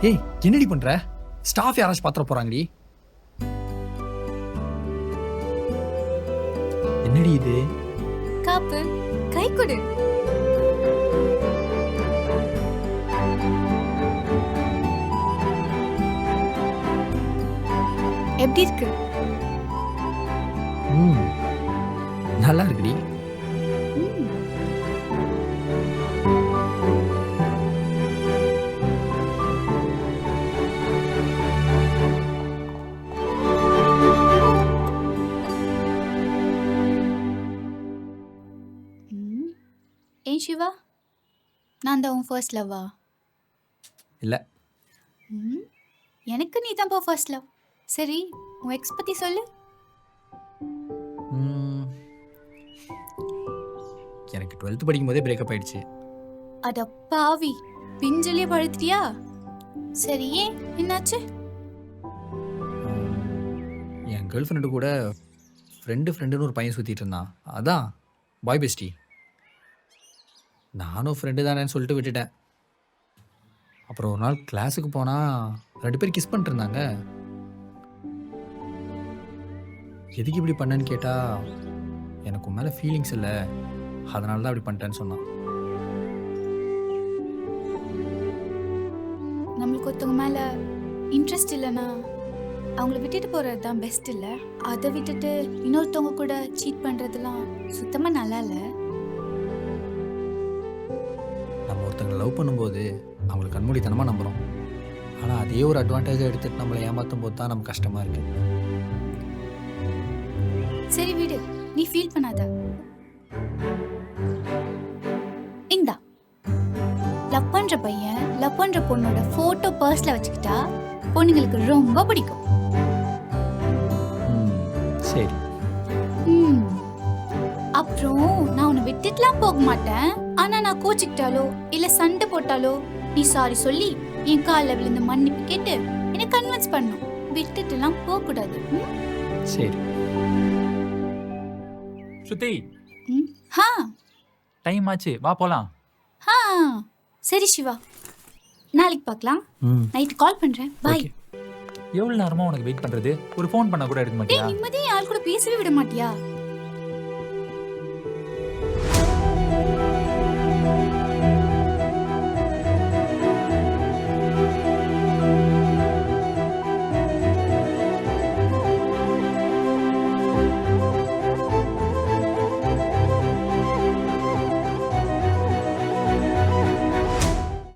ஏய் என்னடி பண்ற? ஸ்டாஃப் யாராச்சும் பாத்திர போறாங்கடி. என்னடி இது? காப்பு கை கொடு. எப்படி இருக்கு? நல்லா இருக்குடி. ஏன் சிவா, நான் தான் உன் ஃபர்ஸ்ட் லவ்வா? இல்ல, எனக்கு நீ தான் ஃபர்ஸ்ட் லவ். சரி, உன் எக்ஸ் பத்தி சொல்லு. எனக்கு 12th படிக்கும் போதே பிரேக்கப் ஆயிடுச்சு. அட பாவி, பிஞ்சலியே பழுத்தியா? சரி, ஏன் என்னாச்சு? என் கேர்ள் ஃப்ரெண்டு கூட ஃப்ரெண்டுன்னு ஒரு பையன் சுற்றிட்டு இருந்தான். அதான் பாய் பெஸ்டி. நானும் ஃப்ரெண்டு தானேன்னு சொல்லிட்டு விட்டுட்டேன். அப்புறம் ஒரு நாள் கிளாஸுக்கு போனால் 2 பேர் கிஸ் பண்ணிட்டு இருந்தாங்க. எதுக்கு இப்படி பண்ணேன்னு கேட்டால், எனக்கு உன் மேலே ஃபீலிங்ஸ் இல்லை, அதனால தான் அப்படி பண்ணிட்டேன்னு சொன்னான். நம்மளுக்கு ஒருத்தவங்க மேல இன்ட்ரெஸ்ட் இல்லைன்னா அவங்கள விட்டுட்டு போறது தான் பெஸ்ட் இல்லை? அதை விட்டுட்டு இன்னொருத்தவங்க கூட சீட் பண்றதுலாம் சுத்தமா நல்லா இல்லை. நம்ம ஒருத்தங்களை லவ் பண்ணும்போது அவங்களுக்கு கண்மூடித்தனமாக நம்புகிறோம். ஆனால் அதே ஒரு அட்வான்டேஜை எடுத்துகிட்டு நம்மளை ஏமாற்றும் போது தான் நமக்கு கஷ்டமாக இருக்குது. சரி விடு, நீ ஃபீல் பண்ணாத. இந்தா, லவ் பண்ற பையன் லவ் பண்ற பொண்ணோட போட்டோ பர்ஸ்ல வச்சுக்கிட்டா பொண்ணுங்களுக்கு ரொம்ப பிடிக்கும். சரி. அப்புறம் நான் உன்னை விட்டுட்டுலாம் போக மாட்டேன். ஆனா நான் கோச்சிக்கிட்டாலோ இல்ல சண்டை போட்டாலோ நீ சாரி சொல்லி என் காலில் விழுந்து மன்னிப்பு கேட்டு என்னை கன்வின்ஸ் பண்ணும். விட்டுட்டுலாம் போக கூடாது. சரி. ஸ்ருதி, ஹா டைம் ஆச்சு, வா போலாம். ஹா சரி சிவா, நாளைக்கு பார்க்கலாம். நைட் கால் பண்றேன். பாய். எவ்வளவு நேரமா உனக்கு வெயிட் பண்றது? ஒரு ஃபோன் பண்ண கூட எடுக்க மாட்டியா? நிம்மதியா ஆள் கூட பேசவே விட மாட்டியா?